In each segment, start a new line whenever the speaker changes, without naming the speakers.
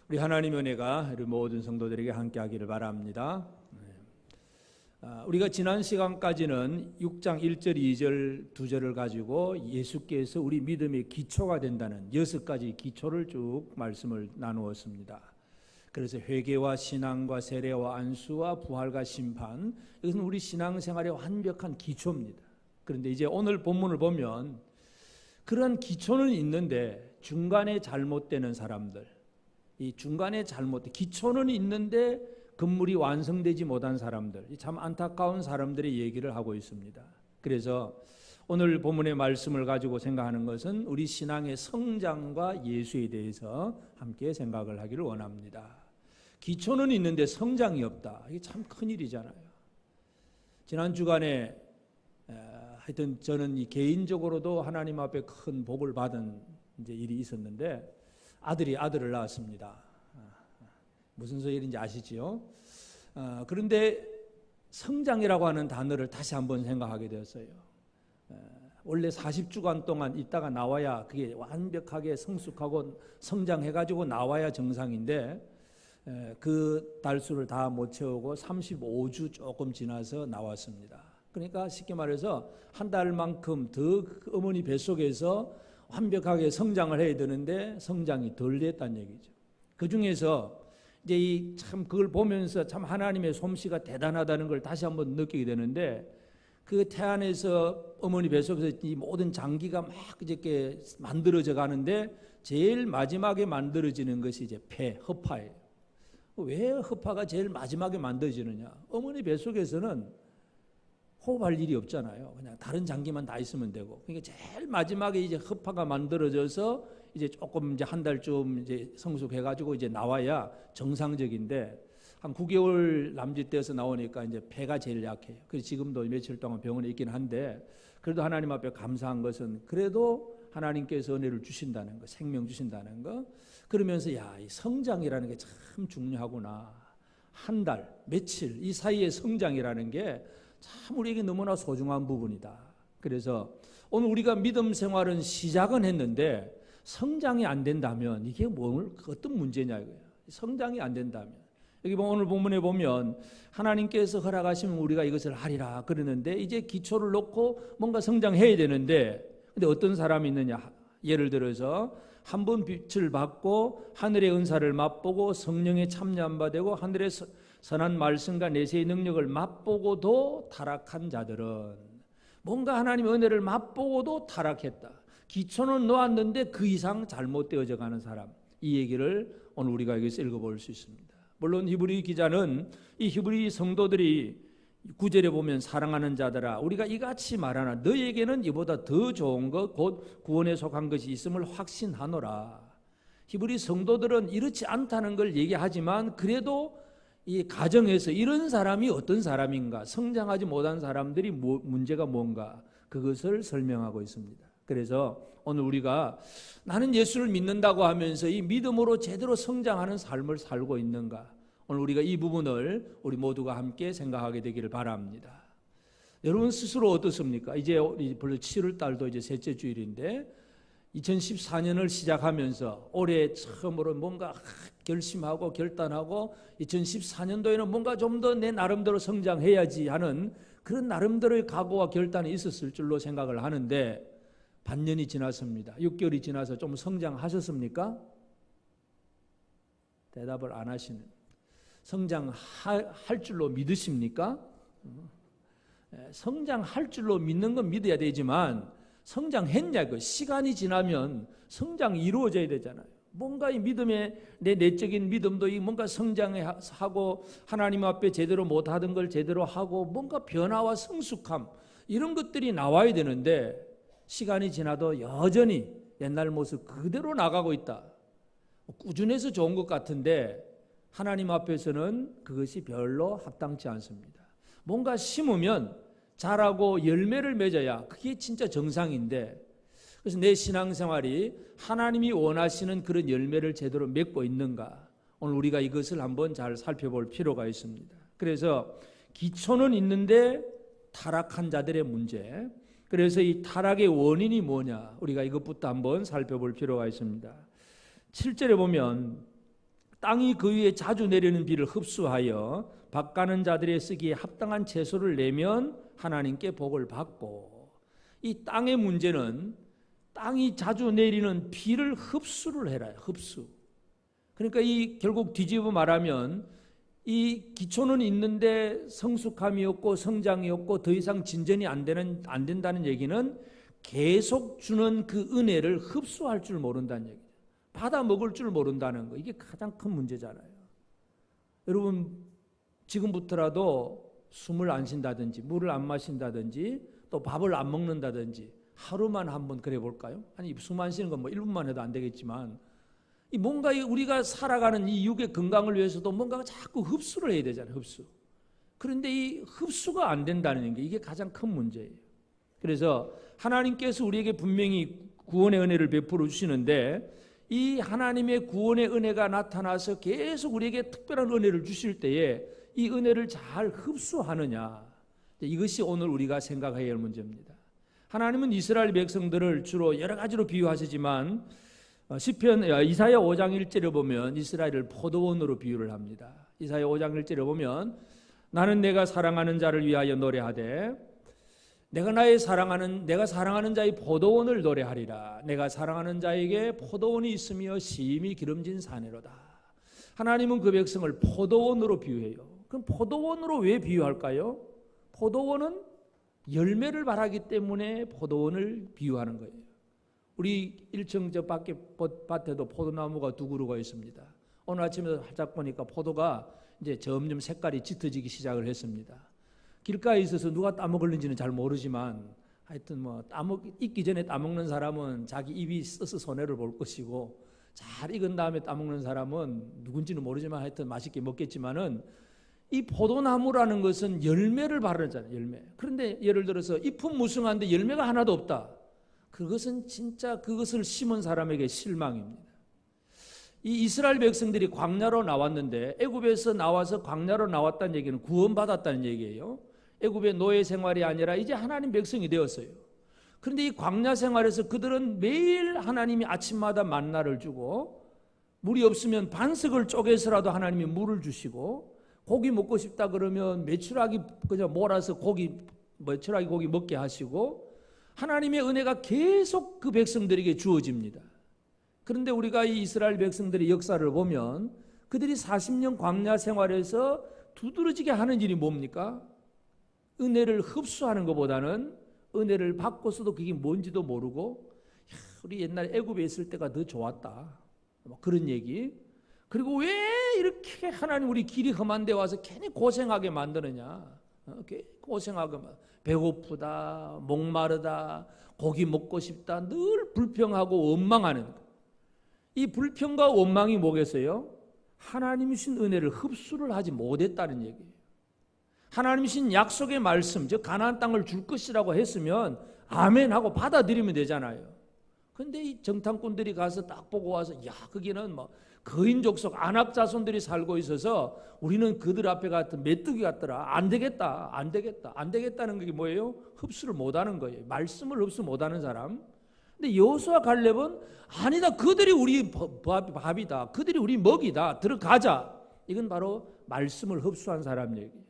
우리 하나님의 은혜가 우리 모든 성도들에게 함께하기를 바랍니다. 우리가 지난 시간까지는 6장 1절, 2절, 2절을 가지고 예수께서 우리 믿음의 기초가 된다는 6가지 기초를 쭉 말씀을 나누었습니다. 그래서 회개와 신앙과 세례와 안수와 부활과 심판, 이것은 우리 신앙생활의 완벽한 기초입니다. 그런데 이제 오늘 본문을 보면 그런 기초는 있는데 중간에 잘못되는 사람들, 이 중간에 기초는 있는데 건물이 완성되지 못한 사람들, 참 안타까운 사람들의 얘기를 하고 있습니다. 그래서 오늘 본문의 말씀을 가지고 생각하는 것은 우리 신앙의 성장과 예수에 대해서 함께 생각을 하기를 원합니다. 기초는 있는데 성장이 없다. 이게 참 큰일이잖아요. 지난 주간에 하여튼 저는 개인적으로도 하나님 앞에 큰 복을 받은 이제 일이 있었는데 아들을 낳았습니다. 무슨 소리인지 아시지요? 그런데 성장이라고 하는 단어를 다시 한번 생각하게 되었어요. 원래 40주간 동안 있다가 나와야 그게 완벽하게 성숙하고 성장해가지고 나와야 정상인데 그 달수를 다 못 채우고 35주 조금 지나서 나왔습니다. 그러니까 쉽게 말해서 한 달만큼 더 어머니 뱃속에서 완벽하게 성장을 해야 되는데 성장이 덜 됐다는 얘기죠. 그 중에서 이제 참 그걸 보면서 참 하나님의 솜씨가 대단하다는 걸 다시 한번 느끼게 되는데, 그 태안에서 어머니 뱃속에서 이 모든 장기가 막 이렇게 만들어져 가는데 제일 마지막에 만들어지는 것이 이제 허파예요. 왜 허파가 제일 마지막에 만들어지느냐? 어머니 뱃속에서는 호흡할 일이 없잖아요. 그냥 다른 장기만 다 있으면 되고. 그러니까 제일 마지막에 이제 허파가 만들어져서 이제 조금 이제 한 달쯤 이제 성숙해가지고 이제 나와야 정상적인데, 한 9개월 남짓돼서 나오니까 이제 폐가 제일 약해요. 그래서 지금도 며칠 동안 병원에 있긴 한데, 그래도 하나님 앞에 감사한 것은 그래도 하나님께서 은혜를 주신다는 거, 생명 주신다는 거. 그러면서 이 성장이라는 게 참 중요하구나. 한 달, 며칠 이 사이의 성장이라는 게 참 우리에게 너무나 소중한 부분이다. 그래서 오늘 우리가 믿음 생활은 시작은 했는데 성장이 안 된다면 이게 어떤 문제냐 이거예요. 성장이 안 된다면. 여기 오늘 본문에 보면 하나님께서 허락하시면 우리가 이것을 하리라 그러는데, 이제 기초를 놓고 뭔가 성장해야 되는데, 근데 어떤 사람이 있느냐? 예를 들어서 한 번 빛을 받고 하늘의 은사를 맛보고 성령에 참여한 바 되고 하늘의 선한 말씀과 내세의 능력을 맛보고도 타락한 자들은, 뭔가 하나님의 은혜를 맛보고도 타락했다. 기초는 놓았는데 그 이상 잘못되어져 가는 사람, 이 얘기를 오늘 우리가 여기서 읽어볼 수 있습니다. 물론 히브리 기자는 이 히브리 성도들이 9절에 보면 사랑하는 자들아 우리가 이같이 말하나 너에게는 이보다 더 좋은 것 곧 구원에 속한 것이 있음을 확신하노라. 히브리 성도들은 이렇지 않다는 걸 얘기하지만 그래도 이 가정에서 이런 사람이 어떤 사람인가, 성장하지 못한 사람들이 문제가 뭔가, 그것을 설명하고 있습니다. 그래서 오늘 우리가 나는 예수를 믿는다고 하면서 이 믿음으로 제대로 성장하는 삶을 살고 있는가, 오늘 우리가 이 부분을 우리 모두가 함께 생각하게 되기를 바랍니다. 여러분 스스로 어떻습니까? 이제 벌써 7월 달도 이제 셋째 주일인데 2014년을 시작하면서 올해 처음으로 뭔가 결심하고 결단하고 2014년도에는 뭔가 좀 더 내 나름대로 성장해야지 하는 그런 나름대로의 각오와 결단이 있었을 줄로 생각을 하는데, 반년이 지났습니다. 6개월이 지나서 좀 성장하셨습니까? 대답을 안 하시는. 성장할 줄로 믿으십니까? 성장할 줄로 믿는 건 믿어야 되지만 성장했냐고, 시간이 지나면 성장이 이루어져야 되잖아요. 뭔가 이 믿음의 내 내적인 믿음도 뭔가 성장하고 하나님 앞에 제대로 못하던 걸 제대로 하고 뭔가 변화와 성숙함 이런 것들이 나와야 되는데, 시간이 지나도 여전히 옛날 모습 그대로 나가고 있다. 꾸준해서 좋은 것 같은데 하나님 앞에서는 그것이 별로 합당치 않습니다. 뭔가 심으면 자라고 열매를 맺어야 그게 진짜 정상인데, 그래서 내 신앙생활이 하나님이 원하시는 그런 열매를 제대로 맺고 있는가, 오늘 우리가 이것을 한번 잘 살펴볼 필요가 있습니다. 그래서 기초는 있는데 타락한 자들의 문제, 그래서 이 타락의 원인이 뭐냐, 우리가 이것부터 한번 살펴볼 필요가 있습니다. 7절에 보면 땅이 그 위에 자주 내리는 비를 흡수하여 밭 가는 자들의 쓰기에 합당한 채소를 내면 하나님께 복을 받고, 이 땅의 문제는 땅이 자주 내리는 비를 흡수를 해라. 흡수. 그러니까 이 결국 뒤집어 말하면 이 기초는 있는데 성숙함이 없고 성장이 없고 더 이상 진전이 안 된다는 얘기는 계속 주는 그 은혜를 흡수할 줄 모른다는 얘기죠. 받아 먹을 줄 모른다는 거. 이게 가장 큰 문제잖아요. 여러분, 지금부터라도 숨을 안 쉰다든지 물을 안 마신다든지 또 밥을 안 먹는다든지 하루만 한번 그래 볼까요? 아니, 숨 안 쉬는 건 뭐 1분만 해도 안 되겠지만, 이 뭔가 우리가 살아가는 이 육의 건강을 위해서도 뭔가 자꾸 흡수를 해야 되잖아요. 흡수. 그런데 이 흡수가 안 된다는 게 이게 가장 큰 문제예요. 그래서 하나님께서 우리에게 분명히 구원의 은혜를 베풀어 주시는데, 이 하나님의 구원의 은혜가 나타나서 계속 우리에게 특별한 은혜를 주실 때에 이 은혜를 잘 흡수하느냐, 이것이 오늘 우리가 생각해야 할 문제입니다. 하나님은 이스라엘 백성들을 주로 여러 가지로 비유하시지만 시편 이사야 5장 1절에 보면 이스라엘을 포도원으로 비유를 합니다. 이사야 5장 1절에 보면 나는 내가 사랑하는 자를 위하여 노래하되 내가 사랑하는 자의 포도원을 노래하리라. 내가 사랑하는 자에게 포도원이 있으며 심히 기름진 사내로다. 하나님은 그 백성을 포도원으로 비유해요. 그럼 포도원으로 왜 비유할까요? 포도원은 열매를 발하기 때문에 포도원을 비유하는 거예요. 우리 1층 저 밭에도 포도나무가 두 그루가 있습니다. 오늘 아침에 활짝 보니까 포도가 이제 점점 색깔이 짙어지기 시작을 했습니다. 길가에 있어서 누가 따먹을는지는 잘 모르지만 하여튼 뭐 익기 전에 따먹는 사람은 자기 입이 써서 손해를 볼 것이고, 잘 익은 다음에 따먹는 사람은 누군지는 모르지만 하여튼 맛있게 먹겠지만은, 이 포도나무라는 것은 열매를 바르잖아요. 열매. 그런데 예를 들어서 잎은 무성한데 열매가 하나도 없다. 그것은 진짜 그것을 심은 사람에게 실망입니다. 이 이스라엘 백성들이 광야로 나왔는데, 애굽에서 나와서 광야로 나왔다는 얘기는 구원받았다는 얘기예요. 애굽의 노예 생활이 아니라 이제 하나님 백성이 되었어요. 그런데 이 광야 생활에서 그들은 매일 하나님이 아침마다 만나를 주고, 물이 없으면 반석을 쪼개서라도 하나님이 물을 주시고, 고기 먹고 싶다 그러면 메추라기 그냥 몰아서 메추라기 고기 먹게 하시고, 하나님의 은혜가 계속 그 백성들에게 주어집니다. 그런데 우리가 이 이스라엘 백성들의 역사를 보면 그들이 40년 광야 생활에서 두드러지게 하는 일이 뭡니까? 은혜를 흡수하는 것보다는 은혜를 받고서도 그게 뭔지도 모르고, 우리 옛날에 애굽에 있을 때가 더 좋았다, 뭐 그런 얘기. 그리고 왜 이렇게 하나님 우리 길이 험한 데 와서 괜히 고생하게 만드느냐, 고생하게, 배고프다, 목마르다, 고기 먹고 싶다, 늘 불평하고 원망하는, 이 불평과 원망이 뭐겠어요? 하나님이 주신 은혜를 흡수를 하지 못했다는 얘기예요. 하나님이 주신 약속의 말씀, 즉 가나안 땅을 줄 것이라고 했으면 아멘 하고 받아들이면 되잖아요. 그런데 이 정탐꾼들이 가서 딱 보고 와서, 야, 거기는 뭐 거인 족속 안악 자손들이 살고 있어서 우리는 그들 앞에 같은 메뚜기 같더라. 안 되겠다는 게 뭐예요? 흡수를 못하는 거예요. 말씀을 흡수 못하는 사람. 근데 여호수아 갈렙은 아니다, 그들이 우리 밥이다, 그들이 우리 먹이다, 들어가자. 이건 바로 말씀을 흡수한 사람 얘기예요.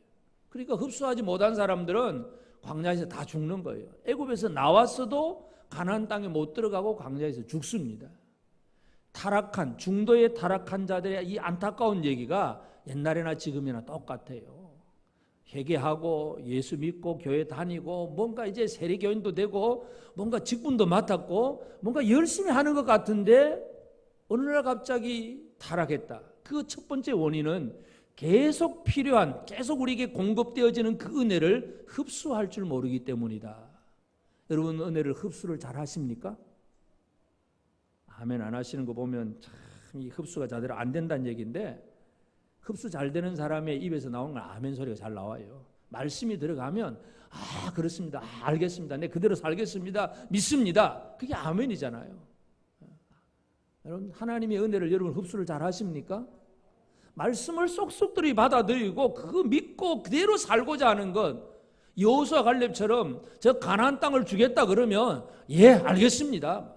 그러니까 흡수하지 못한 사람들은 광야에서 다 죽는 거예요. 애굽에서 나왔어도 가나안 땅에 못 들어가고 광야에서 죽습니다. 타락한, 중도에 타락한 자들의 이 안타까운 얘기가 옛날이나 지금이나 똑같아요. 회개하고 예수 믿고 교회 다니고 뭔가 이제 세례교인도 되고 뭔가 직분도 맡았고 뭔가 열심히 하는 것 같은데 어느 날 갑자기 타락했다. 그 첫 번째 원인은 계속 필요한, 계속 우리에게 공급되어지는 그 은혜를 흡수할 줄 모르기 때문이다. 여러분, 은혜를 흡수를 잘 하십니까? 아멘 안 하시는 거 보면 참 이 흡수가 제대로 안 된다는 얘기인데, 흡수 잘 되는 사람의 입에서 나오는 건 아멘 소리가 잘 나와요. 말씀이 들어가면 아, 그렇습니다, 아, 알겠습니다, 네, 그대로 살겠습니다, 믿습니다. 그게 아멘이잖아요. 여러분, 하나님의 은혜를 여러분 흡수를 잘 하십니까? 말씀을 쏙쏙들이 받아들이고 그거 믿고 그대로 살고자 하는 건, 여호수아 갈렙처럼 저 가나안 땅을 주겠다 그러면 예, 알겠습니다,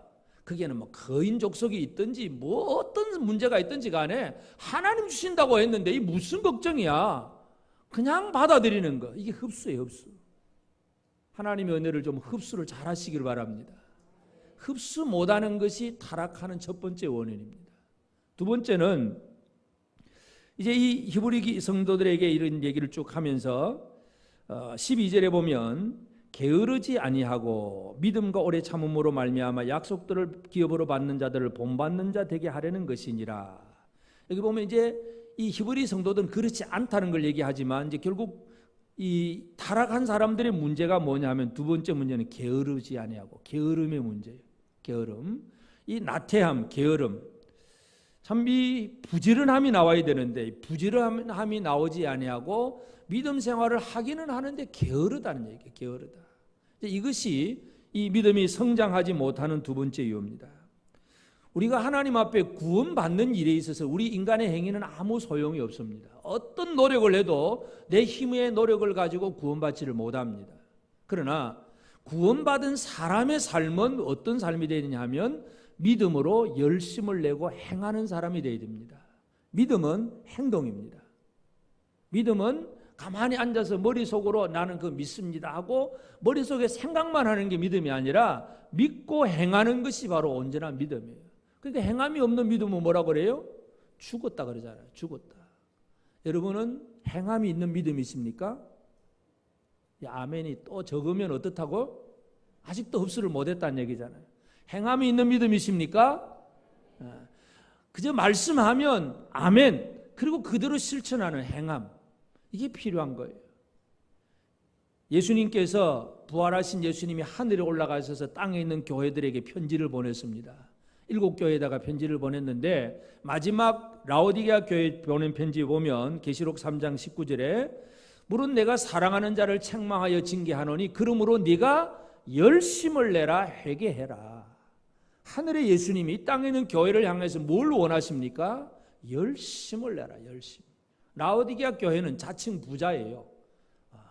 거기에는 뭐 거인 족속이 있든지 뭐 어떤 문제가 있든지 간에 하나님 주신다고 했는데 이 무슨 걱정이야. 그냥 받아들이는 거. 이게 흡수예요, 흡수. 하나님의 은혜를 좀 흡수를 잘 하시길 바랍니다. 흡수 못하는 것이 타락하는 첫 번째 원인입니다. 두 번째는 이제 이 히브리 성도들에게 이런 얘기를 쭉 하면서 12절에 보면 게으르지 아니하고 믿음과 오래 참음으로 말미암아 약속들을 기업으로 받는 자들을 본받는 자 되게 하려는 것이니라. 여기 보면 이제 이 히브리 성도들은 그렇지 않다는 걸 얘기하지만 이제 결국 이 타락한 사람들의 문제가 뭐냐면 두 번째 문제는 게으르지 아니하고 게으름의 문제예요. 게으름. 이 나태함, 게으름. 참 이 부지런함이 나와야 되는데 부지런함이 나오지 아니하고 믿음 생활을 하기는 하는데 게으르다는 얘기예요. 게으르다. 이것이 이 믿음이 성장하지 못하는 두 번째 이유입니다. 우리가 하나님 앞에 구원받는 일에 있어서 우리 인간의 행위는 아무 소용이 없습니다. 어떤 노력을 해도 내 힘의 노력을 가지고 구원받지를 못합니다. 그러나 구원받은 사람의 삶은 어떤 삶이 되느냐 하면 믿음으로 열심을 내고 행하는 사람이 되어야 됩니다. 믿음은 행동입니다. 믿음은 가만히 앉아서 머릿속으로 나는 그거 믿습니다 하고 머릿속에 생각만 하는 게 믿음이 아니라 믿고 행하는 것이 바로 온전한 믿음이에요. 그러니까 행함이 없는 믿음은 뭐라고 그래요? 죽었다 그러잖아요. 죽었다. 여러분은 행함이 있는 믿음이 있습니까? 아멘이 또 적으면 어떻다고? 아직도 흡수를 못했다는 얘기잖아요. 행함이 있는 믿음이십니까? 그저 말씀하면 아멘, 그리고 그대로 실천하는 행함, 이게 필요한 거예요. 예수님께서 부활하신 예수님이 하늘에 올라가셔서 땅에 있는 교회들에게 편지를 보냈습니다. 7교회에다가 편지를 보냈는데 마지막 라오디게아 교회에 보낸 편지에 보면 계시록 3장 19절에 물은 내가 사랑하는 자를 책망하여 징계하노니 그러므로 네가 열심을 내라 회개해라. 하늘의 예수님이 이 땅에 있는 교회를 향해서 뭘 원하십니까? 열심을 내라. 열심. 라오디게아 교회는 자칭 부자예요.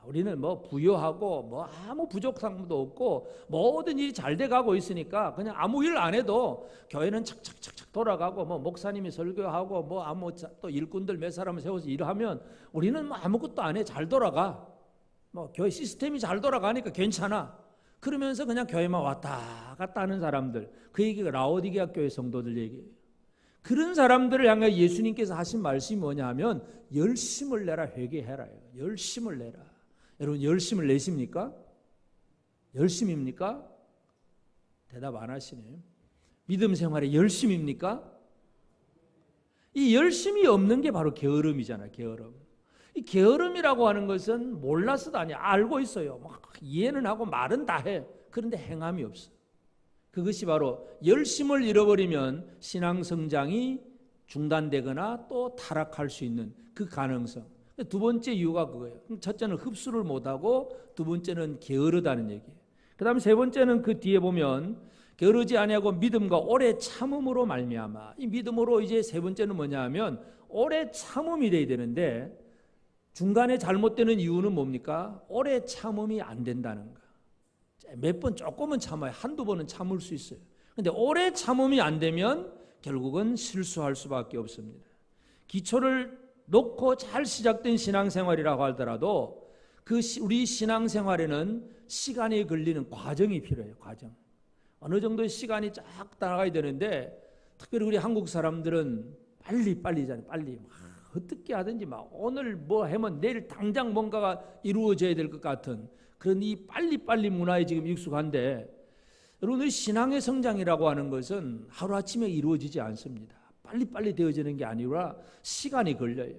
우리는 뭐 부유하고 뭐 아무 부족함도 없고 모든 일이 잘 돼가고 있으니까 그냥 아무 일 안 해도 교회는 착착착착 돌아가고 뭐 목사님이 설교하고 뭐 아무 또 일꾼들 몇 사람을 세워서 일하면 우리는 뭐 아무것도 안 해. 잘 돌아가. 뭐 교회 시스템이 잘 돌아가니까 괜찮아. 그러면서 그냥 교회만 왔다 갔다 하는 사람들, 그 얘기가 라오디게아 교회 성도들 얘기예요. 그런 사람들을 향해 예수님께서 하신 말씀이 뭐냐 하면 열심을 내라 회개해라. 열심을 내라. 여러분 열심을 내십니까? 열심입니까? 대답 안 하시네요. 믿음 생활에 열심입니까? 이 열심이 없는 게 바로 게으름이잖아요. 게으름. 이 게으름이라고 하는 것은 몰라서도 아니야. 알고 있어요. 막 이해는 하고 말은 다 해. 그런데 행함이 없어. 그것이 바로 열심을 잃어버리면 신앙 성장이 중단되거나 또 타락할 수 있는 그 가능성. 두 번째 이유가 그거예요. 첫째는 흡수를 못하고 두 번째는 게으르다는 얘기예요. 그 다음에 세 번째는 그 뒤에 보면 게으르지 아니하고 믿음과 오래 참음으로 말미암아. 이 믿음으로 이제 세 번째는 뭐냐 하면 오래 참음이 돼야 되는데 중간에 잘못되는 이유는 뭡니까? 오래 참음이 안 된다는 거. 몇 번 조금은 참아요. 한두 번은 참을 수 있어요. 그런데 오래 참음이 안 되면 결국은 실수할 수밖에 없습니다. 기초를 놓고 잘 시작된 신앙생활이라고 하더라도 그 우리 신앙생활에는 시간이 걸리는 과정이 필요해요. 과정. 어느 정도의 시간이 쫙 나가야 되는데 특별히 우리 한국 사람들은 빨리잖아요. 빨리 어떻게 하든지 막 오늘 뭐 하면 내일 당장 뭔가가 이루어져야 될 것 같은 그런 이 빨리빨리 문화에 지금 익숙한데 여러분 신앙의 성장이라고 하는 것은 하루아침에 이루어지지 않습니다. 빨리빨리 되어지는 게 아니라 시간이 걸려요.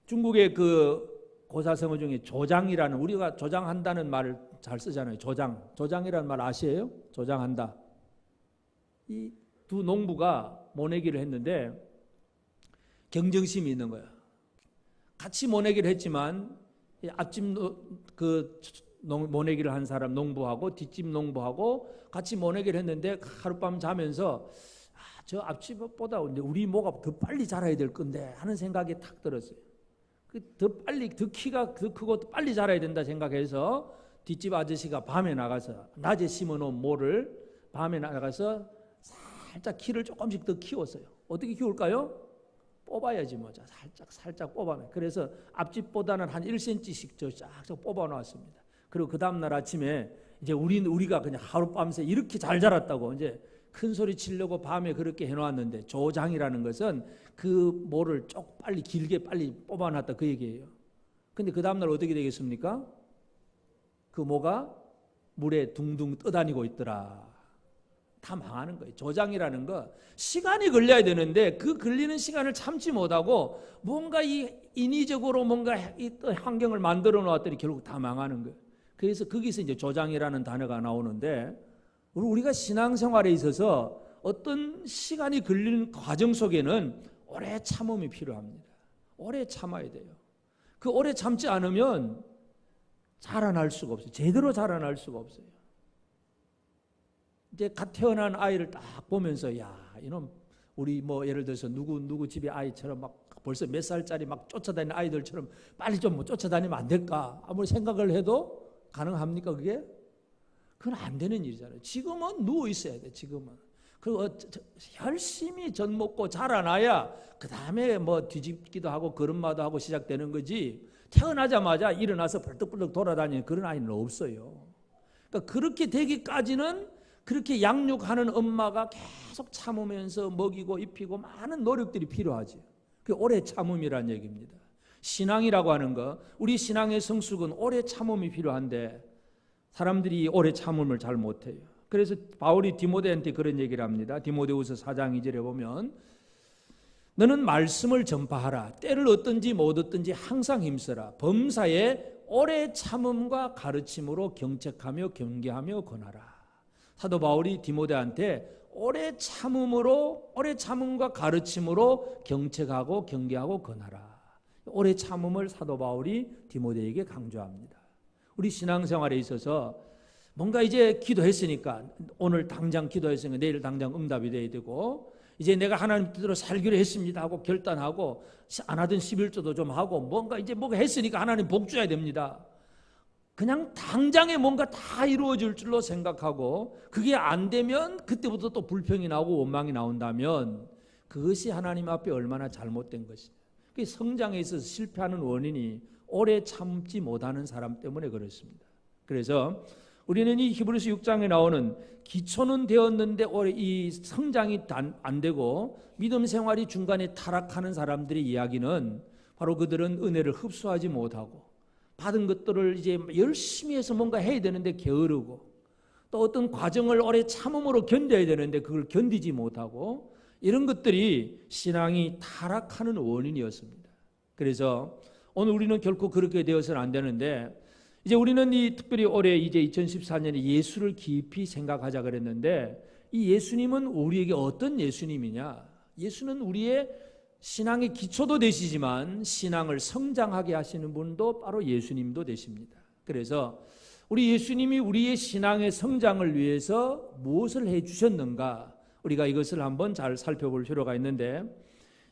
중국의 그 고사성어 중에 조장이라는, 우리가 조장한다는 말을 잘 쓰잖아요. 조장이라는 말 아시에요? 조장한다. 이 두 농부가 모내기를 했는데 경쟁심이 있는 거야. 같이 모내기를 했지만 앞집 그 모내기를 한 사람 농부하고 뒷집 농부하고 같이 모내기를 했는데 하룻밤 자면서 저 앞집보다 우리 모가 더 빨리 자라야 될 건데 하는 생각이 탁 들었어요. 더 빨리, 더 키가 더 크고 더 빨리 자라야 된다 생각해서 뒷집 아저씨가 밤에 나가서 낮에 심어놓은 모를 밤에 나가서 살짝 키를 조금씩 더 키웠어요. 어떻게 키울까요? 뽑아야지 뭐. 살짝 뽑아내. 그래서 앞집보다는 한 1cm씩 쫙쫙 뽑아 놨습니다. 그리고 그 다음날 아침에 이제 우리가 그냥 하룻밤새 이렇게 잘 자랐다고 이제 큰 소리 치려고 밤에 그렇게 해놓았는데, 조장이라는 것은 그 모를 빨리 길게 빨리 뽑아놨다 그 얘기예요. 근데 그 다음날 어떻게 되겠습니까? 그 모가 물에 둥둥 떠다니고 있더라. 다 망하는 거예요. 조장이라는 거 시간이 걸려야 되는데 그 걸리는 시간을 참지 못하고 뭔가 이 인위적으로 뭔가 이 환경을 만들어 놓았더니 결국 다 망하는 거예요. 그래서 거기서 이제 조장이라는 단어가 나오는데, 우리가 신앙생활에 있어서 어떤 시간이 걸리는 과정 속에는 오래 참음이 필요합니다. 오래 참아야 돼요. 그 오래 참지 않으면 자라날 수가 없어요. 제대로 자라날 수가 없어요. 이제 갓 태어난 아이를 딱 보면서, 야, 이놈 우리 뭐 예를 들어서 누구 집의 아이처럼 막 벌써 몇 살짜리 막 쫓아다니는 아이들처럼 빨리 좀 뭐 쫓아다니면 안 될까? 아무리 생각을 해도 가능합니까 그게? 그건 안 되는 일이잖아요. 지금은 누워 있어야 돼. 지금은. 그리고 열심히 젖 먹고 자라나야 그 다음에 뭐 뒤집기도 하고 걸음마도 하고 시작되는 거지, 태어나자마자 일어나서 벌떡벌떡 돌아다니는 그런 아이는 없어요. 그러니까 그렇게 되기까지는 그렇게 양육하는 엄마가 계속 참으면서 먹이고 입히고 많은 노력들이 필요하지. 그게 오래 참음이라는 얘기입니다. 신앙이라고 하는 거, 우리 신앙의 성숙은 오래 참음이 필요한데 사람들이 오래 참음을 잘 못해요. 그래서 바울이 디모데한테 그런 얘기를 합니다. 디모데후서 4장 2절에 보면, 너는 말씀을 전파하라. 때를 얻든지 못 얻든지 항상 힘써라. 범사에 오래 참음과 가르침으로 경책하며 경계하며 권하라. 사도 바울이 디모데한테 오래 참음과 가르침으로 경책하고 경계하고 권하라. 오래 참음을 사도 바울이 디모데에게 강조합니다. 우리 신앙생활에 있어서 뭔가 이제 기도했으니까, 오늘 당장 기도했으니까 내일 당장 응답이 돼야 되고, 이제 내가 하나님 뜻대로 살기로 했습니다 하고 결단하고, 안 하던 11조도 좀 하고 뭔가 이제 뭐가 했으니까 하나님 복 줘야 됩니다. 그냥 당장에 뭔가 다 이루어질 줄로 생각하고 그게 안 되면 그때부터 또 불평이 나오고 원망이 나온다면 그것이 하나님 앞에 얼마나 잘못된 것이냐. 그 성장에 있어서 실패하는 원인이 오래 참지 못하는 사람 때문에 그렇습니다. 그래서 우리는 이 히브리서 6장에 나오는 기초는 되었는데 오래 이 성장이 안 되고 믿음 생활이 중간에 타락하는 사람들의 이야기는 바로 그들은 은혜를 흡수하지 못하고 받은 것들을 이제 열심히 해서 뭔가 해야 되는데 게으르고, 또 어떤 과정을 오래 참음으로 견뎌야 되는데 그걸 견디지 못하고, 이런 것들이 신앙이 타락하는 원인이었습니다. 그래서 오늘 우리는 결코 그렇게 되어서는 안 되는데, 이제 우리는 이 특별히 올해 이제 2014년에 예수를 깊이 생각하자 그랬는데, 이 예수님은 우리에게 어떤 예수님이냐? 예수는 우리의 신앙의 기초도 되시지만 신앙을 성장하게 하시는 분도 바로 예수님도 되십니다. 그래서 우리 예수님이 우리의 신앙의 성장을 위해서 무엇을 해 주셨는가, 우리가 이것을 한번 잘 살펴볼 필요가 있는데,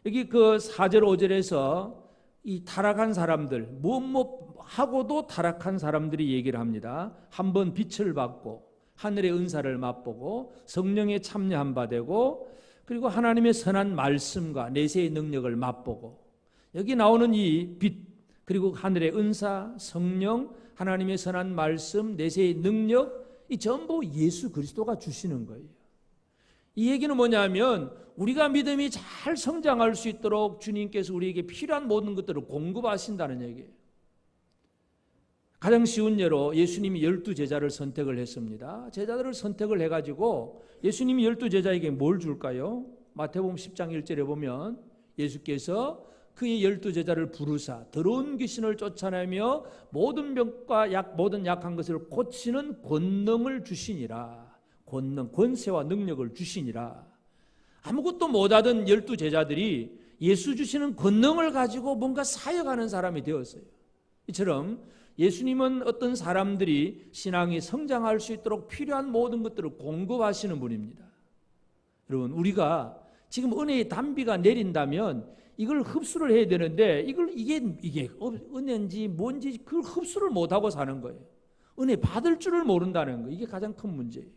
여기 그 4절 5절에서 이 타락한 사람들, 무엇 하고도 타락한 사람들이 얘기를 합니다. 한번 빛을 받고 하늘의 은사를 맛보고 성령에 참여한 바 되고, 그리고 하나님의 선한 말씀과 내세의 능력을 맛보고, 여기 나오는 이 빛, 그리고 하늘의 은사, 성령, 하나님의 선한 말씀, 내세의 능력, 이 전부 예수 그리스도가 주시는 거예요. 이 얘기는 뭐냐면 우리가 믿음이 잘 성장할 수 있도록 주님께서 우리에게 필요한 모든 것들을 공급하신다는 얘기예요. 가장 쉬운 예로 예수님이 12제자를 선택을 했습니다. 제자들을 선택을 해가지고 예수님이 12제자에게 뭘 줄까요? 마태복음 10장 1절에 보면 예수께서 그의 12제자를 부르사 더러운 귀신을 쫓아내며 모든 병과 모든 약한 것을 고치는 권능을 주시니라. 권세와 능력을 주시니라. 아무것도 못하던 12제자들이 예수 주시는 권능을 가지고 뭔가 사역하는 사람이 되었어요. 이처럼 예수님은 어떤 사람들이 신앙이 성장할 수 있도록 필요한 모든 것들을 공급하시는 분입니다. 여러분, 우리가 지금 은혜의 단비가 내린다면 이걸 흡수를 해야 되는데 이게 은혜인지 뭔지 그걸 흡수를 못하고 사는 거예요. 은혜 받을 줄을 모른다는 거, 이게 가장 큰 문제예요.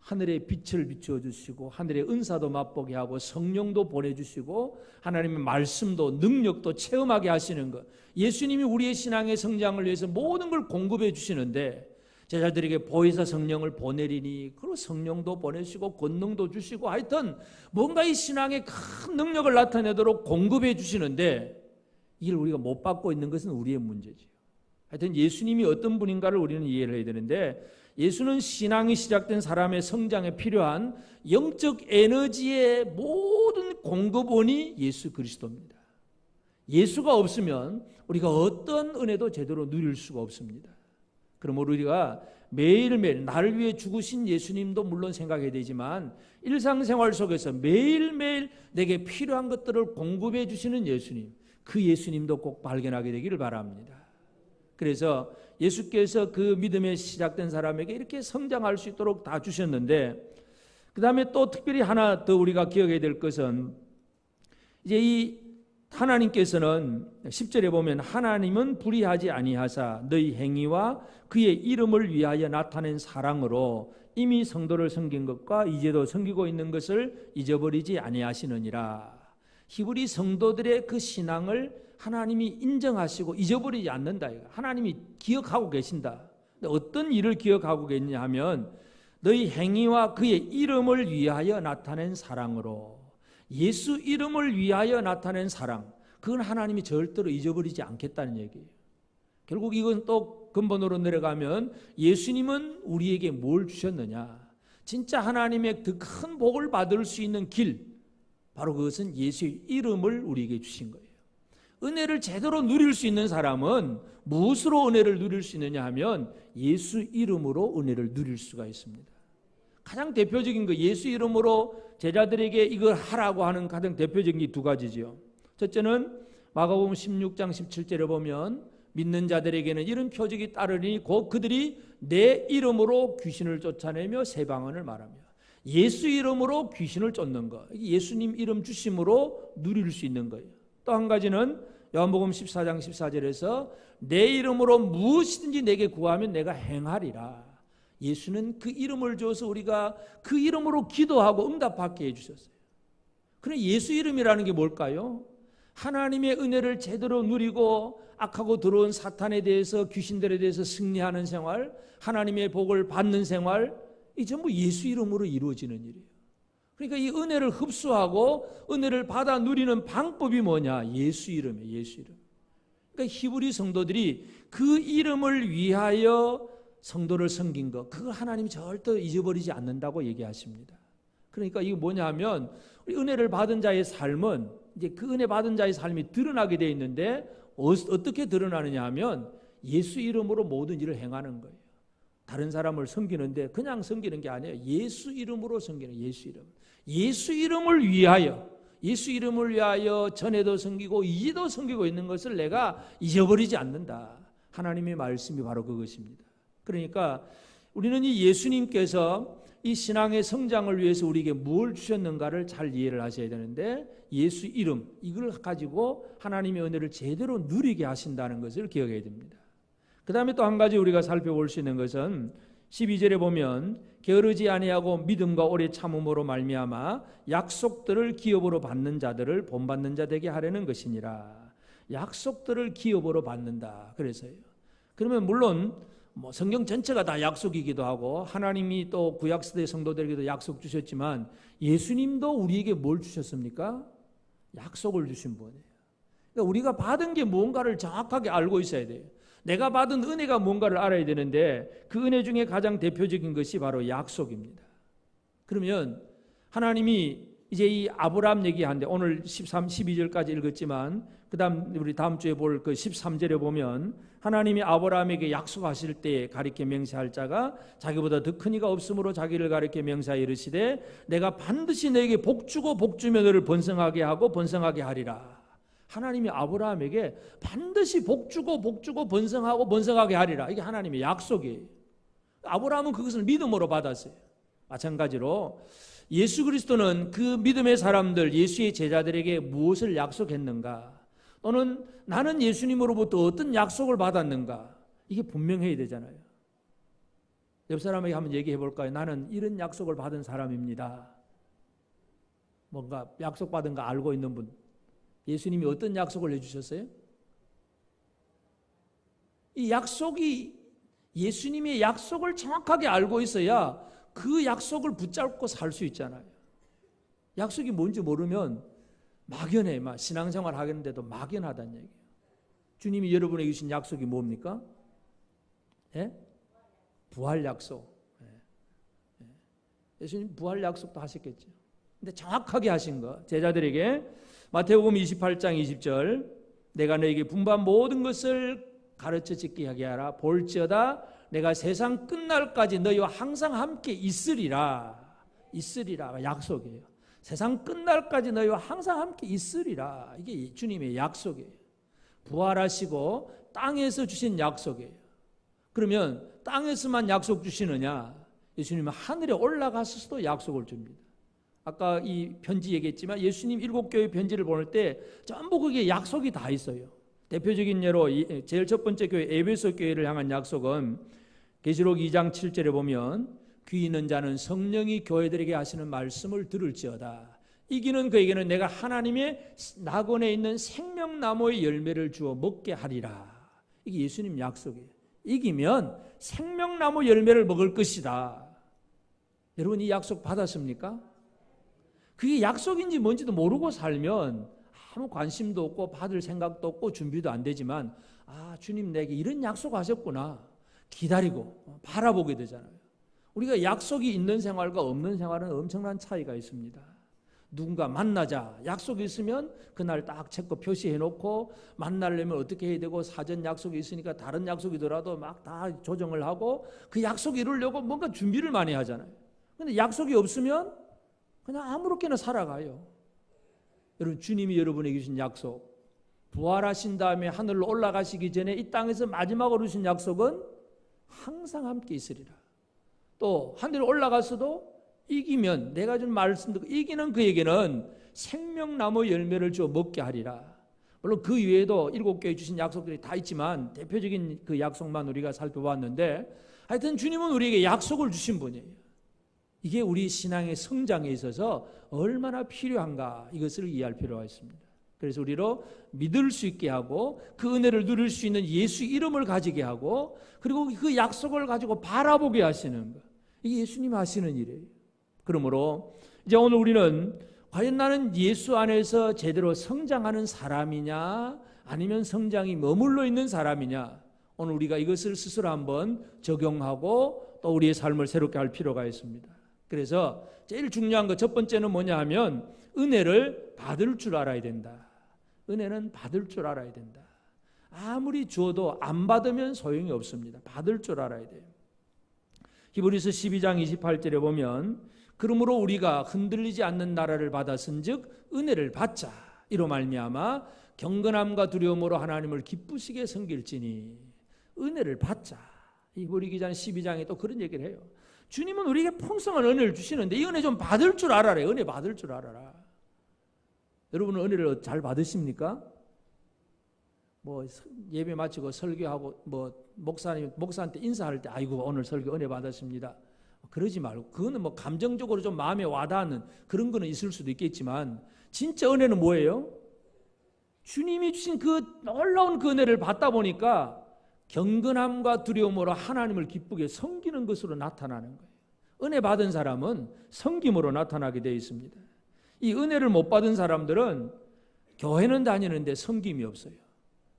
하늘의 빛을 비추어 주시고 하늘의 은사도 맛보게 하고 성령도 보내주시고 하나님의 말씀도 능력도 체험하게 하시는 것, 예수님이 우리의 신앙의 성장을 위해서 모든 걸 공급해 주시는데 제자들에게 보혜사 성령을 보내리니 그리고 성령도 보내시고 권능도 주시고 하여튼 뭔가 이 신앙의 큰 능력을 나타내도록 공급해 주시는데 이걸 우리가 못 받고 있는 것은 우리의 문제지요. 하여튼 예수님이 어떤 분인가를 우리는 이해를 해야 되는데 예수는 신앙이 시작된 사람의 성장에 필요한 영적 에너지의 모든 공급원이 예수 그리스도입니다. 예수가 없으면 우리가 어떤 은혜도 제대로 누릴 수가 없습니다. 그러므로 우리가 매일매일 나를 위해 죽으신 예수님도 물론 생각해야 되지만 일상생활 속에서 매일매일 내게 필요한 것들을 공급해 주시는 예수님, 그 예수님도 꼭 발견하게 되기를 바랍니다. 그래서 예수께서 그 믿음에 시작된 사람에게 이렇게 성장할 수 있도록 다 주셨는데 그 다음에 또 특별히 하나 더 우리가 기억해야 될 것은 이제 이 하나님께서는 10절에 보면 하나님은 불의하지 아니하사 너희 행위와 그의 이름을 위하여 나타낸 사랑으로 이미 성도를 섬긴 것과 이제도 섬기고 있는 것을 잊어버리지 아니하시느니라. 히브리 성도들의 그 신앙을 하나님이 인정하시고 잊어버리지 않는다. 하나님이 기억하고 계신다. 어떤 일을 기억하고 계시냐 하면 너희 행위와 그의 이름을 위하여 나타낸 사랑으로, 예수 이름을 위하여 나타낸 사랑, 그건 하나님이 절대로 잊어버리지 않겠다는 얘기예요. 결국 이건 또 근본으로 내려가면 예수님은 우리에게 뭘 주셨느냐, 진짜 하나님의 그 큰 복을 받을 수 있는 길, 바로 그것은 예수의 이름을 우리에게 주신 거예요. 은혜를 제대로 누릴 수 있는 사람은 무엇으로 은혜를 누릴 수 있느냐 하면 예수 이름으로 은혜를 누릴 수가 있습니다. 가장 대표적인 거, 예수 이름으로 제자들에게 이걸 하라고 하는 가장 대표적인 게 두 가지지요. 첫째는 마가복음 16장 17절에 보면 믿는 자들에게는 이런 표적이 따르니 곧 그들이 내 이름으로 귀신을 쫓아내며 새 방언을 말하며, 예수 이름으로 귀신을 쫓는 것, 예수님 이름 주심으로 누릴 수 있는 거예요. 또 한 가지는 요한복음 14장 14절에서 내 이름으로 무엇이든지 내게 구하면 내가 행하리라. 예수는 그 이름을 줘서 우리가 그 이름으로 기도하고 응답받게 해주셨어요. 그럼 예수 이름이라는 게 뭘까요? 하나님의 은혜를 제대로 누리고 악하고 들어온 사탄에 대해서, 귀신들에 대해서 승리하는 생활, 하나님의 복을 받는 생활, 이 전부 예수 이름으로 이루어지는 일이에요. 그러니까 이 은혜를 흡수하고 은혜를 받아 누리는 방법이 뭐냐? 예수 이름이에요. 예수 이름. 그러니까 히브리 성도들이 그 이름을 위하여 성도를 섬긴 것, 그거 하나님이 절대 잊어버리지 않는다고 얘기하십니다. 그러니까 이게 뭐냐 하면 우리 은혜를 받은 자의 삶은 이제 그 은혜 받은 자의 삶이 드러나게 되어 있는데 어떻게 드러나느냐 하면 예수 이름으로 모든 일을 행하는 거예요. 다른 사람을 섬기는데 그냥 섬기는 게 아니에요. 예수 이름으로 섬기는, 예수 이름. 예수 이름을 위하여, 예수 이름을 위하여 전에도 섬기고 이제도 섬기고 있는 것을 내가 잊어버리지 않는다. 하나님의 말씀이 바로 그것입니다. 그러니까 우리는 이 예수님께서 이 신앙의 성장을 위해서 우리에게 뭘 주셨는가를 잘 이해를 하셔야 되는데, 예수 이름, 이걸 가지고 하나님의 은혜를 제대로 누리게 하신다는 것을 기억해야 됩니다. 그 다음에 또 한 가지 우리가 살펴볼 수 있는 것은 12절에 보면 게으르지 아니하고 믿음과 오래 참음으로 말미암아 약속들을 기업으로 받는 자들을 본받는 자 되게 하려는 것이니라. 약속들을 기업으로 받는다. 그래서요. 그러면 물론 뭐 성경 전체가 다 약속이기도 하고 하나님이 또 구약시대 성도들에게도 약속 주셨지만 예수님도 우리에게 뭘 주셨습니까? 약속을 주신 분이에요. 그러니까 우리가 받은 게 뭔가를 정확하게 알고 있어야 돼요. 내가 받은 은혜가 뭔가를 알아야 되는데 그 은혜 중에 가장 대표적인 것이 바로 약속입니다. 그러면 하나님이 이제 이 아브라함 얘기하는데 오늘 13, 12절까지 읽었지만 그 다음 우리 다음 주에 볼 그 13절에 보면 하나님이 아브라함에게 약속하실 때에 가리켜 맹세할 자가 자기보다 더 큰 이가 없으므로 자기를 가리켜 맹세하여 이르시되 내가 반드시 너에게 복주고 복주며 너를 번성하게 하고 번성하게 하리라. 하나님이 아브라함에게 반드시 복주고 복주고 번성하고 번성하게 하리라. 이게 하나님의 약속이에요. 아브라함은 그것을 믿음으로 받았어요. 마찬가지로 예수 그리스도는 그 믿음의 사람들, 예수의 제자들에게 무엇을 약속했는가? 또는 나는 예수님으로부터 어떤 약속을 받았는가? 이게 분명해야 되잖아요. 옆 사람에게 한번 얘기해 볼까요? 나는 이런 약속을 받은 사람입니다. 뭔가 약속받은 거 알고 있는 분. 예수님이 어떤 약속을 해주셨어요? 이 약속이 예수님의 약속을 정확하게 알고 있어야 그 약속을 붙잡고 살 수 있잖아요. 약속이 뭔지 모르면 막연해. 신앙생활 하겠는데도 막연하다는 얘기예요. 주님이 여러분에게 주신 약속이 뭡니까? 예? 부활 약속. 예수님 부활 약속도 하셨겠죠. 근데 정확하게 하신 거 제자들에게 마태복음 28장 20절 내가 너에게 분부한 모든 것을 가르쳐 지키게 하게 하라. 볼지어다 내가 세상 끝날까지 너희와 항상 함께 있으리라. 있으리라 약속이에요. 세상 끝날까지 너희와 항상 함께 있으리라. 이게 주님의 약속이에요. 부활하시고 땅에서 주신 약속이에요. 그러면 땅에서만 약속 주시느냐? 예수님은 하늘에 올라가서도 약속을 줍니다. 아까 이 편지 얘기했지만 예수님 7교회 편지를 보낼 때 전부 그게 약속이 다 있어요. 대표적인 예로 제일 첫 번째 교회 에베소 교회를 향한 약속은 계시록 2장 7절에 보면 귀 있는 자는 성령이 교회들에게 하시는 말씀을 들을지어다. 이기는 그에게는 내가 하나님의 낙원에 있는 생명나무의 열매를 주어 먹게 하리라. 이게 예수님 약속이에요. 이기면 생명나무 열매를 먹을 것이다. 여러분 이 약속 받았습니까? 그게 약속인지 뭔지도 모르고 살면 아무 관심도 없고 받을 생각도 없고 준비도 안 되지만 주님 내게 이런 약속하셨구나 기다리고 바라보게 되잖아요. 우리가 약속이 있는 생활과 없는 생활은 엄청난 차이가 있습니다. 누군가 만나자 약속이 있으면 그날 딱 체크 표시해 놓고 만나려면 어떻게 해야 되고 사전 약속이 있으니까 다른 약속이더라도 막 다 조정을 하고 그 약속 이루려고 뭔가 준비를 많이 하잖아요. 근데 약속이 없으면 그냥 아무렇게나 살아가요. 여러분 주님이 여러분에게 주신 약속 부활하신 다음에 하늘로 올라가시기 전에 이 땅에서 마지막으로 주신 약속은 항상 함께 있으리라. 또 하늘에 올라가서도 이기면 내가 준 말씀 듣고 이기는 그에게는 생명나무 열매를 주어 먹게 하리라. 물론 그 외에도 7교회 주신 약속들이 다 있지만 대표적인 그 약속만 우리가 살펴봤는데 하여튼 주님은 우리에게 약속을 주신 분이에요. 이게 우리 신앙의 성장에 있어서 얼마나 필요한가 이것을 이해할 필요가 있습니다. 그래서 우리로 믿을 수 있게 하고 그 은혜를 누릴 수 있는 예수 이름을 가지게 하고 그리고 그 약속을 가지고 바라보게 하시는 것. 이게 예수님 하시는 일이에요. 그러므로 이제 오늘 우리는 과연 나는 예수 안에서 제대로 성장하는 사람이냐 아니면 성장이 머물러 있는 사람이냐 오늘 우리가 이것을 스스로 한번 적용하고 또 우리의 삶을 새롭게 할 필요가 있습니다. 그래서 제일 중요한 것 첫 번째는 뭐냐 하면 은혜를 받을 줄 알아야 된다. 은혜는 받을 줄 알아야 된다. 아무리 주어도 안 받으면 소용이 없습니다. 받을 줄 알아야 돼요. 히브리서 12장 28절에 보면 그러므로 우리가 흔들리지 않는 나라를 받았은즉 은혜를 받자 이로 말미암아 경건함과 두려움으로 하나님을 기쁘시게 섬길지니 은혜를 받자. 히브리 기자 12장에 또 그런 얘기를 해요. 주님은 우리에게 풍성한 은혜를 주시는데 이 은혜 좀 받을 줄 알아라. 은혜 받을 줄 알아라. 여러분은 은혜를 잘 받으십니까? 예배 마치고 설교하고 목사한테 인사할 때 아이고 오늘 설교 은혜 받았습니다. 그러지 말고 그거는 감정적으로 좀 마음에 와닿는 그런 거는 있을 수도 있겠지만 진짜 은혜는 뭐예요? 주님이 주신 그 놀라운 그 은혜를 받다 보니까 경건함과 두려움으로 하나님을 기쁘게 섬기는 것으로 나타나는 거예요. 은혜 받은 사람은 섬김으로 나타나게 되어 있습니다. 이 은혜를 못 받은 사람들은 교회는 다니는데 섬김이 없어요.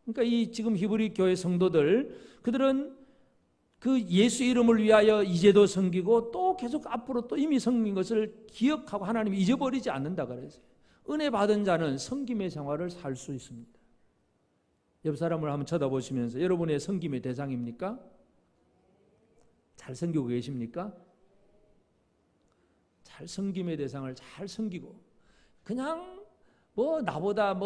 그러니까 이 지금 히브리 교회 성도들 그들은 그 예수 이름을 위하여 이제도 섬기고 또 계속 앞으로 또 이미 섬긴 것을 기억하고 하나님이 잊어버리지 않는다 그랬어요. 은혜 받은 자는 섬김의 생활을 살 수 있습니다. 옆 사람을 한번 쳐다보시면서 여러분의 섬김의 대상입니까? 잘 섬기고 계십니까? 잘 섬김의 대상을 잘 섬기고 그냥 나보다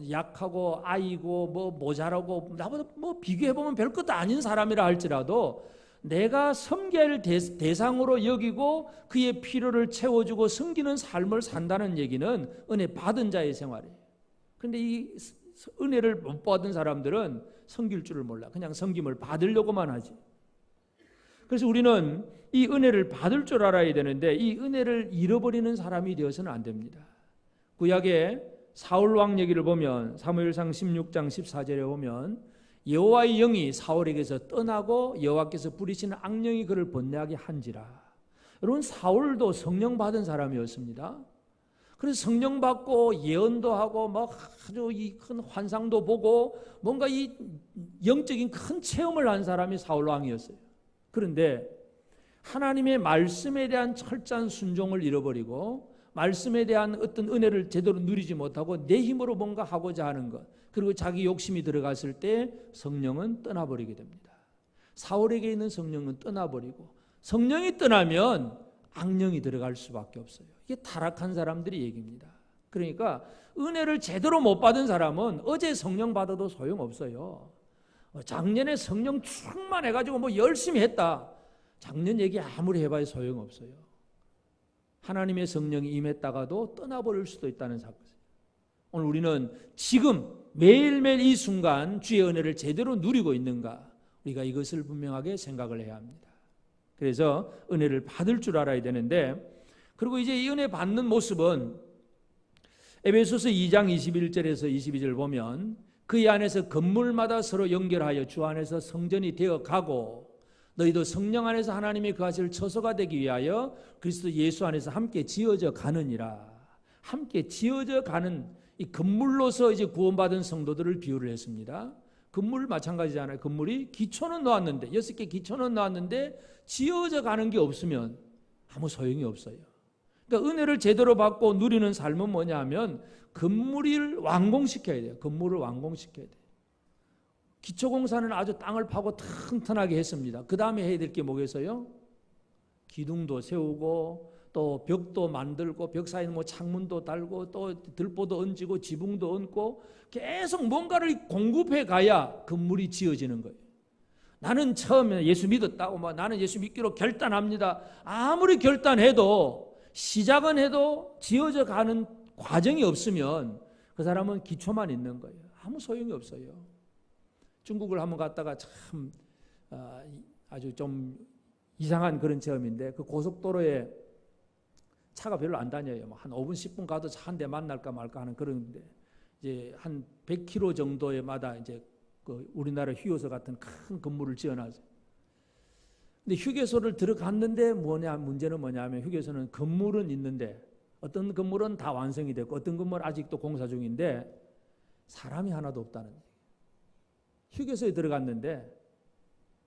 약하고 아이고 모자라고 나보다 비교해보면 별것도 아닌 사람이라 할지라도 내가 섬겨야 할 대상으로 여기고 그의 필요를 채워주고 섬기는 삶을 산다는 얘기는 은혜 받은 자의 생활이에요. 그런데 이 은혜를 못 받은 사람들은 섬길 줄을 몰라. 그냥 섬김을 받으려고만 하지. 그래서 우리는 이 은혜를 받을 줄 알아야 되는데 이 은혜를 잃어버리는 사람이 되어서는 안 됩니다. 구약의 사울 왕 얘기를 보면 사무엘상 16장 14절에 보면 여호와의 영이 사울에게서 떠나고 여호와께서 부리시는 악령이 그를 번뇌하게 한지라. 여러분, 사울도 성령 받은 사람이었습니다. 그래서 성령 받고 예언도 하고 막 아주 이 큰 환상도 보고 뭔가 이 영적인 큰 체험을 한 사람이 사울 왕이었어요. 그런데 하나님의 말씀에 대한 철저한 순종을 잃어버리고 말씀에 대한 어떤 은혜를 제대로 누리지 못하고 내 힘으로 뭔가 하고자 하는 것, 그리고 자기 욕심이 들어갔을 때 성령은 떠나버리게 됩니다. 사울에게 있는 성령은 떠나버리고, 성령이 떠나면 악령이 들어갈 수밖에 없어요. 이게 타락한 사람들의 얘기입니다. 그러니까 은혜를 제대로 못 받은 사람은 어제 성령 받아도 소용없어요. 작년에 성령 충만해가지고 뭐 열심히 했다, 작년 얘기 아무리 해봐야 소용없어요. 하나님의 성령이 임했다가도 떠나버릴 수도 있다는 사건이에요. 오늘 우리는 지금 매일매일 이 순간 주의 은혜를 제대로 누리고 있는가, 우리가 이것을 분명하게 생각을 해야 합니다. 그래서 은혜를 받을 줄 알아야 되는데, 그리고 이제 이 은혜 받는 모습은 에베소서 2장 21절에서 22절 보면 그의 안에서 건물마다 서로 연결하여 주 안에서 성전이 되어가고 너희도 성령 안에서 하나님의 그 하실 처소가 되기 위하여 그리스도 예수 안에서 함께 지어져 가느니라. 함께 지어져 가는 이 건물로서 이제 구원받은 성도들을 비유를 했습니다. 건물 마찬가지잖아요. 건물이 기초는 놓았는데 6개 기초는 놓았는데 지어져 가는 게 없으면 아무 소용이 없어요. 그러니까 은혜를 제대로 받고 누리는 삶은 뭐냐 하면 건물을 완공시켜야 돼요. 건물을 완공시켜야 돼요. 기초공사는 아주 땅을 파고 튼튼하게 했습니다. 그 다음에 해야 될 게 뭐겠어요? 기둥도 세우고 또 벽도 만들고 벽 사이에 뭐 창문도 달고 또 들보도 얹고 지붕도 얹고 계속 뭔가를 공급해 가야 건물이 지어지는 거예요. 나는 처음에 예수 믿었다고 나는 예수 믿기로 결단합니다. 아무리 결단해도 시작은 해도 지어져 가는 과정이 없으면 그 사람은 기초만 있는 거예요. 아무 소용이 없어요. 중국을 한번 갔다가 참 아주 좀 이상한 그런 체험인데, 그 고속도로에 차가 별로 안 다녀요. 한 5분 10분 가도 차 한 대 만날까 말까 하는 그런데 이제 한 100km 정도에마다 이제 그 우리나라 휴게소 같은 큰 건물을 지어놨어요. 근데 휴게소를 들어갔는데 문제는 뭐냐면 휴게소는 건물은 있는데 어떤 건물은 다 완성이 됐고 어떤 건물은 아직도 공사 중인데 사람이 하나도 없다는 얘기예요. 휴게소에 들어갔는데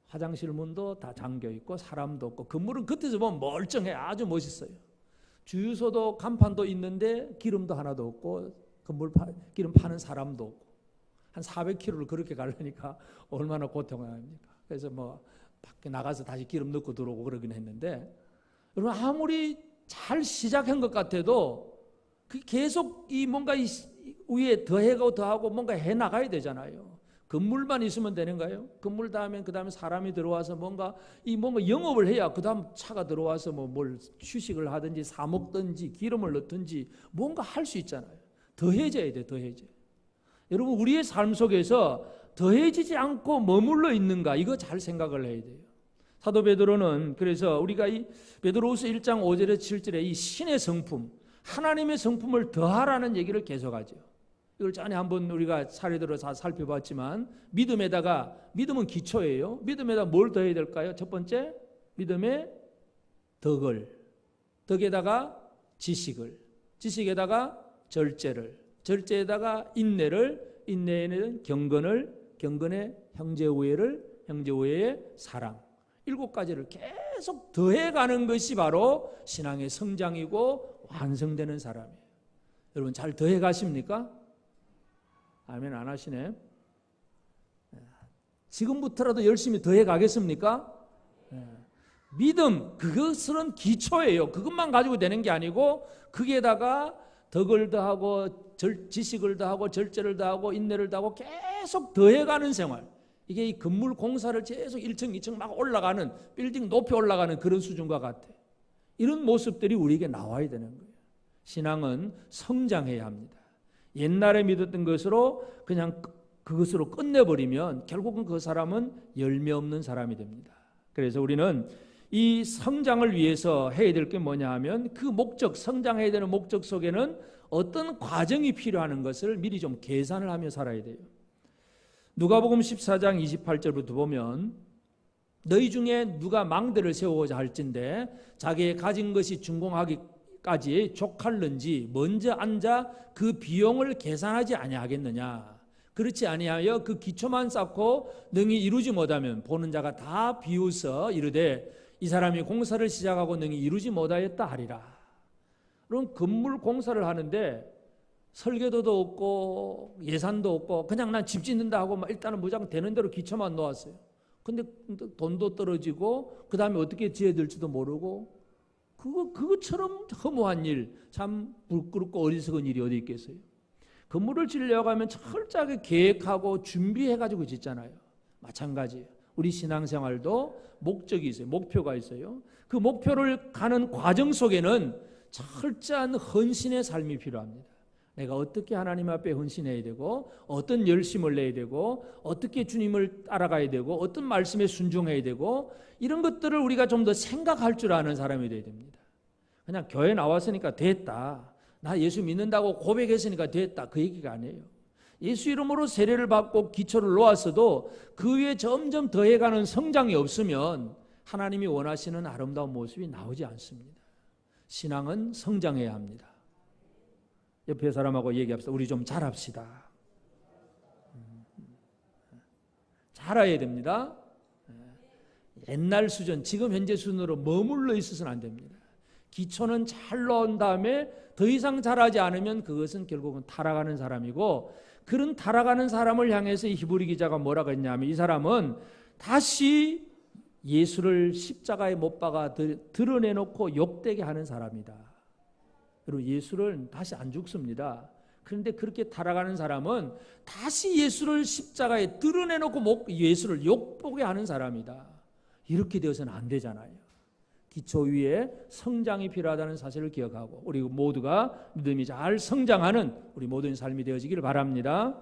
화장실 문도 다 잠겨 있고 사람도 없고, 건물은 겉에서 보면 멀쩡해, 아주 멋있어요. 주유소도 간판도 있는데 기름도 하나도 없고 기름 파는 사람도 없고, 한 400km를 그렇게 가려니까 얼마나 고통합니까? 그래서 뭐 밖에 나가서 다시 기름 넣고 들어오고 그러긴 했는데, 여러분 아무리 잘 시작한 것 같아도 그 계속 이 뭔가 이 위에 더해가고 더하고 뭔가 해 나가야 되잖아요. 건물만 있으면 되는가요? 건물 다음에 그 다음에 사람이 들어와서 뭔가 영업을 해야 그 다음 차가 들어와서 뭘 휴식을 하든지 사 먹든지 기름을 넣든지 뭔가 할 수 있잖아요. 더해져야 돼, 더해져. 여러분 우리의 삶 속에서 더해지지 않고 머물러 있는가, 이거 잘 생각을 해야 돼요. 사도 베드로는 그래서 우리가 이 베드로후서 1장 5절에서 7절에 이 신의 성품, 하나님의 성품을 더하라는 얘기를 계속하죠. 이걸 전에 한번 우리가 사례대로 다 살펴봤지만, 믿음은 기초예요. 믿음에다 뭘 더해야 될까요? 첫 번째, 믿음의 덕을, 덕에다가 지식을, 지식에다가 절제를, 절제에다가 인내를, 인내에는 경건을, 경건에 형제우애를, 형제우애에 사랑, 7가지를 계속 더해가는 것이 바로 신앙의 성장이고 완성되는 사람이에요. 여러분 잘 더해가십니까? 아멘 안 하시네. 지금부터라도 열심히 더해가겠습니까? 믿음, 그것은 기초예요. 그것만 가지고 되는 게 아니고 거기에다가 덕을 더하고 지식을 더하고 절제를 더하고 인내를 더하고 계속 더해가는 생활. 이게 이 건물 공사를 계속 1층 2층 막 올라가는, 빌딩 높이 올라가는 그런 수준과 같아. 이런 모습들이 우리에게 나와야 되는 거예요. 신앙은 성장해야 합니다. 옛날에 믿었던 것으로 그냥 그것으로 끝내버리면 결국은 그 사람은 열매 없는 사람이 됩니다. 그래서 우리는 이 성장을 위해서 해야 될 게 뭐냐 하면 그 목적, 성장해야 되는 목적 속에는 어떤 과정이 필요한 것을 미리 좀 계산을 하며 살아야 돼요. 누가복음 14장 28절부터 보면 너희 중에 누가 망대를 세우고자 할진대 자기의 가진 것이 준공하기까지 족할는지 먼저 앉아 그 비용을 계산하지 아니하겠느냐. 그렇지 아니하여 그 기초만 쌓고 능히 이루지 못하면 보는 자가 다 비웃어 이르되 이 사람이 공사를 시작하고 능히 이루지 못하였다 하리라. 그럼 건물 공사를 하는데 설계도도 없고 예산도 없고 그냥 난 집 짓는다 하고 일단은 무장 되는 대로 기초만 놓았어요. 근데 돈도 떨어지고 그 다음에 어떻게 지어야 될지도 모르고 그것처럼 허무한 일, 참 부끄럽고 어리석은 일이 어디 있겠어요. 건물을 지으려고 하면 철저하게 계획하고 준비해가지고 짓잖아요. 마찬가지예요. 우리 신앙생활도 목적이 있어요. 목표가 있어요. 그 목표를 가는 과정 속에는 철저한 헌신의 삶이 필요합니다. 내가 어떻게 하나님 앞에 헌신해야 되고 어떤 열심을 내야 되고 어떻게 주님을 따라가야 되고 어떤 말씀에 순종해야 되고 이런 것들을 우리가 좀 더 생각할 줄 아는 사람이 되어야 됩니다. 그냥 교회 나왔으니까 됐다. 나 예수 믿는다고 고백했으니까 됐다. 그 얘기가 아니에요. 예수 이름으로 세례를 받고 기초를 놓았어도 그 위에 점점 더해가는 성장이 없으면 하나님이 원하시는 아름다운 모습이 나오지 않습니다. 신앙은 성장해야 합니다. 옆에 사람하고 얘기합시다. 우리 좀 잘합시다. 잘해야 됩니다. 옛날 수준, 지금 현재 수준으로 머물러 있어서는 안 됩니다. 기초는 잘 놓은 다음에 더 이상 잘하지 않으면 그것은 결국은 타락하는 사람이고, 그런 타락하는 사람을 향해서 히브리 기자가 뭐라고 했냐면 이 사람은 다시 예수를 십자가에 못 박아 드러내놓고 욕되게 하는 사람이다. 그리고 예수를 다시 안 죽습니다. 그런데 그렇게 타락하는 사람은 다시 예수를 십자가에 드러내놓고 예수를 욕보게 하는 사람이다. 이렇게 되어서는 안 되잖아요. 기초 위에 성장이 필요하다는 사실을 기억하고 우리 모두가 믿음이 잘 성장하는 우리 모든 삶이 되어지기를 바랍니다.